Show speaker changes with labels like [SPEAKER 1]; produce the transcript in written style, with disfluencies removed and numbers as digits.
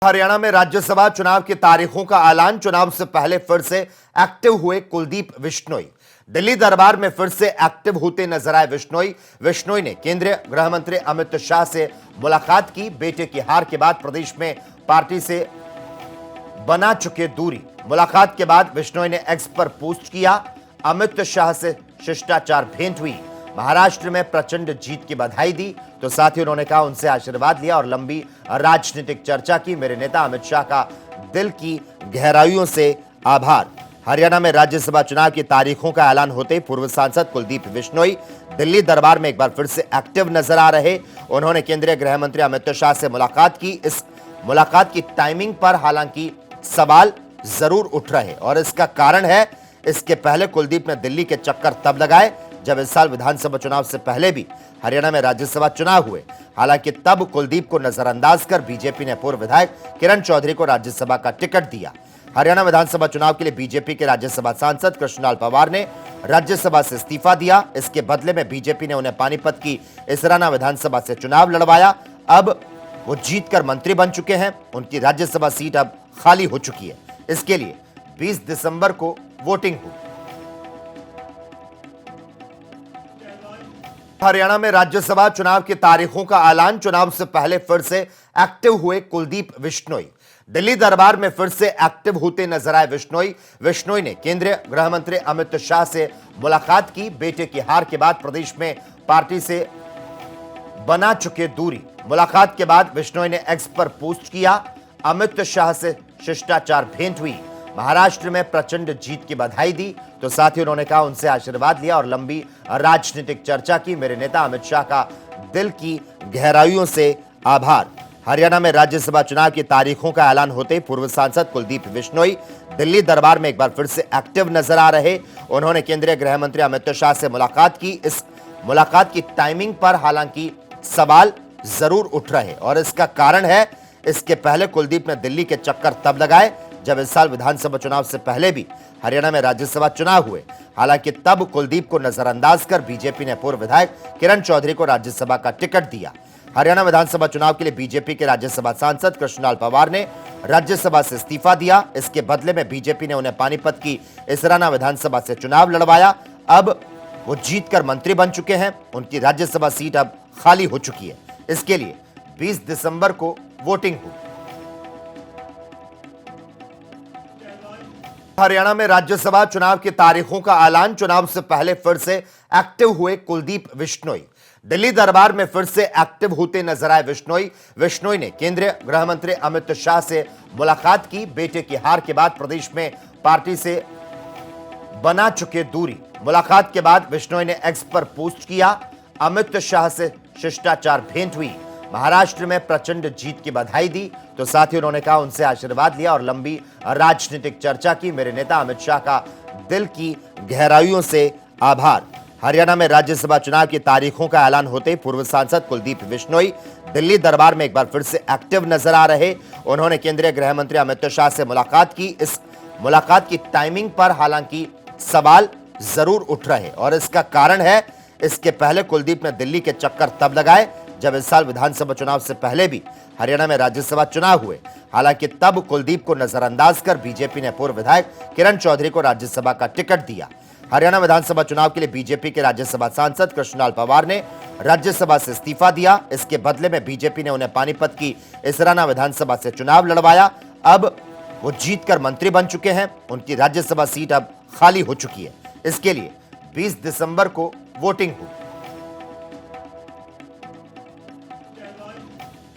[SPEAKER 1] हरियाणा में राज्यसभा चुनाव की तारीखों का ऐलान। चुनाव से पहले फिर से एक्टिव हुए कुलदीप बिश्नोई। दिल्ली दरबार में फिर से एक्टिव होते नजर आए बिश्नोई ने केंद्रीय गृह मंत्री अमित शाह से मुलाकात की। बेटे की हार के बाद प्रदेश में पार्टी से बना चुके दूरी। मुलाकात के बाद बिश्नोई ने एक्स पर पोस्ट किया। अमित शाह से शिष्टाचार भेंट हुई। महाराष्ट्र में प्रचंड जीत की बधाई दी तो साथ ही उन्होंने कहा उनसे आशीर्वाद लिया और लंबी राजनीतिक चर्चा की। मेरे नेता अमित शाह का दिल की गहराइयों से आभार। हरियाणा में राज्यसभा चुनाव की तारीखों का ऐलान होते पूर्व सांसद कुलदीप बिश्नोई दिल्ली दरबार में एक बार फिर से एक्टिव नजर आ रहे। उन्होंने केंद्रीय गृह मंत्री अमित शाह से मुलाकात की। इस मुलाकात की टाइमिंग पर हालांकि सवाल जरूर उठ रहे और इसका कारण है, इसके पहले कुलदीप ने दिल्ली के चक्कर तब लगाए जब इस साल विधानसभा चुनाव से पहले भी हरियाणा में राज्यसभा चुनाव हुए। हालांकि तब कुलदीप को नजरअंदाज कर बीजेपी ने पूर्व विधायक किरण चौधरी को राज्यसभा का टिकट दिया। हरियाणा विधानसभा चुनाव के लिए बीजेपी के राज्यसभा सांसद कृष्णलाल पंवार ने राज्यसभा से इस्तीफा दिया। इसके बदले में बीजेपी ने उन्हें पानीपत की इसराना विधानसभा से चुनाव लड़वाया। अब वो जीतकर मंत्री बन चुके हैं। उनकी राज्यसभा सीट अब खाली हो चुकी है। इसके लिए 20 दिसंबर को वोटिंग हुई। हरियाणा में राज्यसभा चुनाव की तारीखों का ऐलान। चुनाव से पहले फिर से एक्टिव हुए कुलदीप बिश्नोई। दिल्ली दरबार में फिर से एक्टिव होते नजर आए बिश्नोई ने केंद्रीय गृह मंत्री अमित शाह से मुलाकात की। बेटे की हार के बाद प्रदेश में पार्टी से बना चुके दूरी। मुलाकात के बाद बिश्नोई ने एक्स पर पोस्ट किया। अमित शाह से शिष्टाचार भेंट हुई। महाराष्ट्र में प्रचंड जीत की बधाई दी तो साथ ही उन्होंने कहा उनसे आशीर्वाद लिया और लंबी राजनीतिक चर्चा की। मेरे नेता अमित शाह का दिल की गहराइयों से आभार। हरियाणा में राज्यसभा चुनाव की तारीखों का ऐलान होते पूर्व सांसद कुलदीप बिश्नोई दिल्ली दरबार में एक बार फिर से एक्टिव नजर आ रहे। उन्होंने केंद्रीय गृह मंत्री अमित शाह से मुलाकात की। इस मुलाकात की टाइमिंग पर हालांकि सवाल जरूर उठ रहे और इसका कारण है, इसके पहले कुलदीप ने दिल्ली के चक्कर तब लगाए जब इस साल विधानसभा चुनाव से पहले भी हरियाणा में राज्यसभा चुनाव हुए। हालांकि तब कुलदीप को नजरअंदाज कर बीजेपी ने पूर्व विधायक किरण चौधरी को राज्यसभा का टिकट दिया। हरियाणा विधानसभा चुनाव के लिए बीजेपी के राज्यसभा सांसद कृष्णलाल पंवार ने राज्यसभा से इस्तीफा दिया। इसके बदले में बीजेपी ने उन्हें पानीपत की इसराना विधानसभा से चुनाव लड़वाया। अब वो जीतकर मंत्री बन चुके हैं। उनकी राज्यसभा सीट अब खाली हो चुकी है। इसके लिए 20 दिसंबर को वोटिंग हुई। हरियाणा में राज्यसभा चुनाव की तारीखों का ऐलान। चुनाव से पहले फिर से एक्टिव हुए कुलदीप बिश्नोई। दिल्ली दरबार में फिर से एक्टिव होते नजर आए बिश्नोई ने केंद्रीय गृह मंत्री अमित शाह से मुलाकात की। बेटे की हार के बाद प्रदेश में पार्टी से बना चुके दूरी। मुलाकात के बाद बिश्नोई ने एक्स पर पोस्ट किया। अमित शाह से शिष्टाचार भेंट हुई। महाराष्ट्र में प्रचंड जीत की बधाई दी तो साथ ही उन्होंने कहा उनसे आशीर्वाद लिया और लंबी राजनीतिक चर्चा की। मेरे नेता अमित शाह का दिल की गहराइयों से आभार। हरियाणा में राज्यसभा चुनाव की तारीखों का ऐलान होते पूर्व सांसद कुलदीप बिश्नोई दिल्ली दरबार में एक बार फिर से एक्टिव नजर आ रहे। उन्होंने केंद्रीय गृह मंत्री अमित शाह से मुलाकात की। इस मुलाकात की टाइमिंग पर हालांकि सवाल जरूर उठ रहे और इसका कारण है, इसके पहले कुलदीप ने दिल्ली के चक्कर तब लगाए जब इस साल विधानसभा चुनाव से पहले भी हरियाणा में राज्यसभा चुनाव हुए। हालांकि तब कुलदीप को नजरअंदाज कर बीजेपी ने पूर्व विधायक किरण चौधरी को राज्यसभा का टिकट दिया। हरियाणा विधानसभा चुनाव के लिए बीजेपी के राज्यसभा सांसद कृष्णलाल पंवार ने राज्यसभा से इस्तीफा दिया। इसके बदले में बीजेपी ने उन्हें पानीपत की इसराना विधानसभा से चुनाव लड़वाया। अब वो जीतकर मंत्री बन चुके हैं। उनकी राज्यसभा सीट अब खाली हो चुकी है। इसके लिए 20 दिसंबर को वोटिंग हुई।